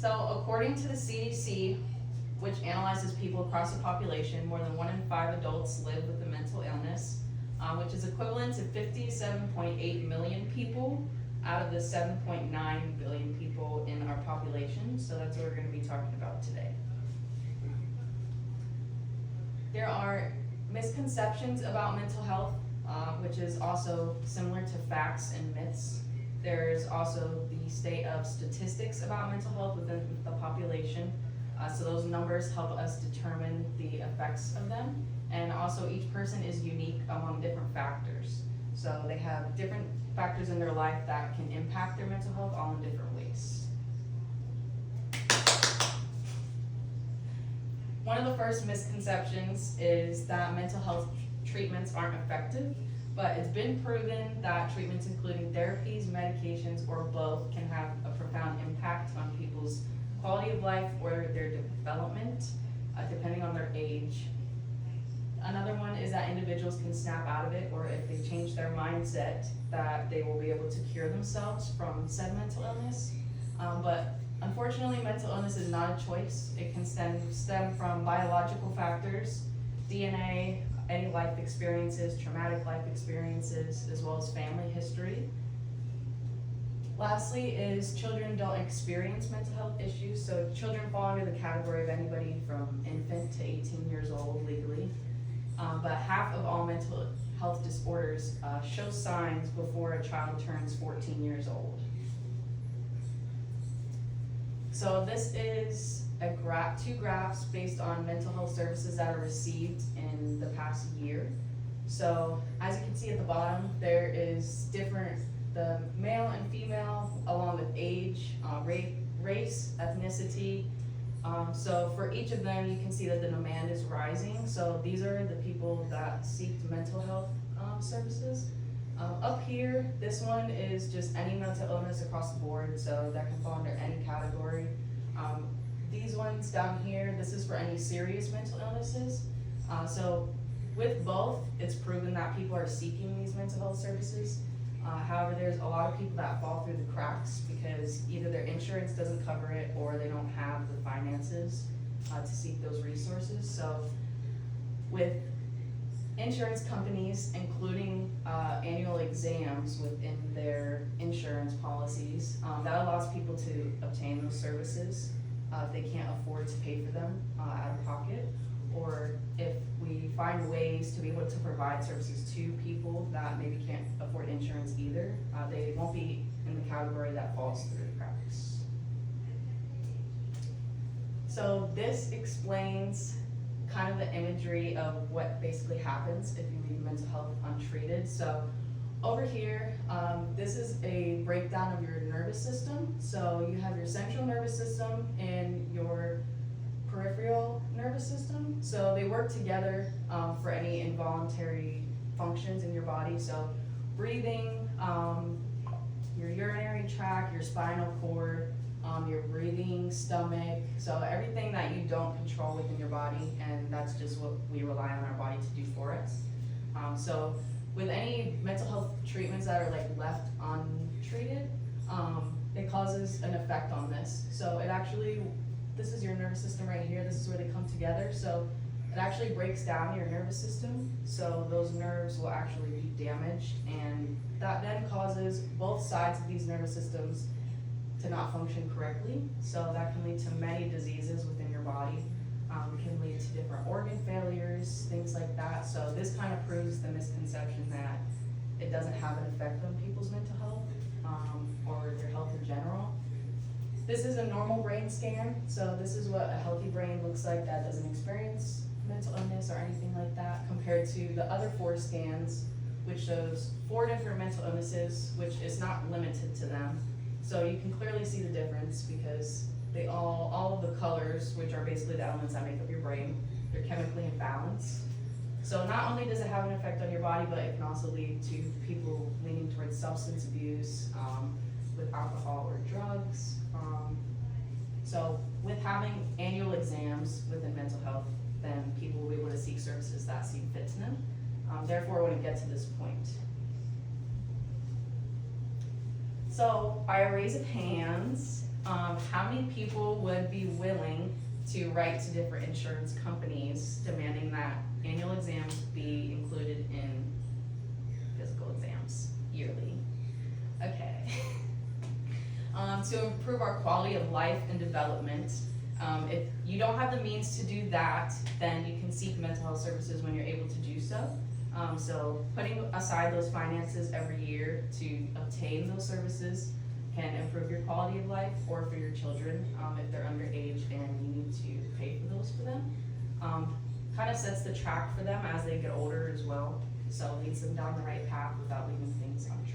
So according to the CDC, which analyzes people across the population, more than 1 in 5 adults live with a mental illness, which is equivalent to 57.8 million people out of the 7.9 billion people in our population. So that's what we're going to be talking about today. There are misconceptions about mental health, which is also similar to facts and myths. There's also the state of statistics about mental health within the population. So those numbers help us determine the effects of them. And also each person is unique among different factors. So they have different factors in their life that can impact their mental health all in different ways. One of the first misconceptions is that mental health treatments aren't effective, but it's been proven that treatments including therapies, medications, or both can have a profound impact on people's quality of life or their development, depending on their age. Another one is that individuals can snap out of it, or if they change their mindset, that they will be able to cure themselves from said mental illness. But unfortunately, mental illness is not a choice. It can stem from biological factors, DNA, any life experiences, traumatic life experiences, as well as family history. Lastly is children don't experience mental health issues. So children fall under the category of anybody from infant to 18 years old legally. But half of all mental health disorders show signs before a child turns 14 years old. So this is two graphs based on mental health services that are received in the past year. So as you can see at the bottom, there is the male and female along with age, race, ethnicity. So for each of them, you can see that the demand is rising. So these are the people that seek mental health services. Up here, this one is just any mental illness across the board, so that can fall under any category. These ones down here, this is for any serious mental illnesses. So with both, it's proven that people are seeking these mental health services. However, there's a lot of people that fall through the cracks because either their insurance doesn't cover it or they don't have the finances to seek those resources. So with insurance companies including annual exams within their insurance policies, that allows people to obtain those services if they can't afford to pay for them out of pocket, or if we find ways to be able to provide services to people that maybe can't afford insurance either, they won't be in the category that falls through the cracks. So this explains kind of the imagery of what basically happens if you leave mental health untreated. So over here, this is a breakdown of your nervous system. So you have your central nervous system and your peripheral nervous system. So they work together for any involuntary functions in your body. So breathing, your urinary tract, your spinal cord, your breathing, stomach, so everything that you don't control within your body, and that's just what we rely on our body to do for us. So with any mental health treatments that are like left untreated, it causes an effect on this. So it actually, this is your nervous system right here, this is where they come together. So it actually breaks down your nervous system, so those nerves will actually be damaged, and that then causes both sides of these nervous systems to not function correctly. So that can lead to many diseases within your body. It can lead to different organ failures, things like that. So this kind of proves the misconception that it doesn't have an effect on people's mental health or their health in general. This is a normal brain scan. So this is what a healthy brain looks like that doesn't experience mental illness or anything like that, compared to the other 4 scans, which shows 4 different mental illnesses, which is not limited to them. So you can clearly see the difference because they all of the colors, which are basically the elements that make up your brain, they're chemically in balance. So not only does it have an effect on your body, but it can also lead to people leaning towards substance abuse with alcohol or drugs. So with having annual exams within mental health, then people will be able to seek services that seem fit to them. Therefore, when it gets to this point. So by a raise of hands, how how many people would be willing to write to different insurance companies demanding that annual exams be included in physical exams yearly? Okay. To improve our quality of life and development, if you don't have the means to do that, then you can seek mental health services when you're able to do so. So putting aside those finances every year to obtain those services can improve your quality of life, or for your children, if they're underage and you need to pay for those for them. Kind of sets the track for them as they get older as well, so leads them down the right path without leaving things untouched.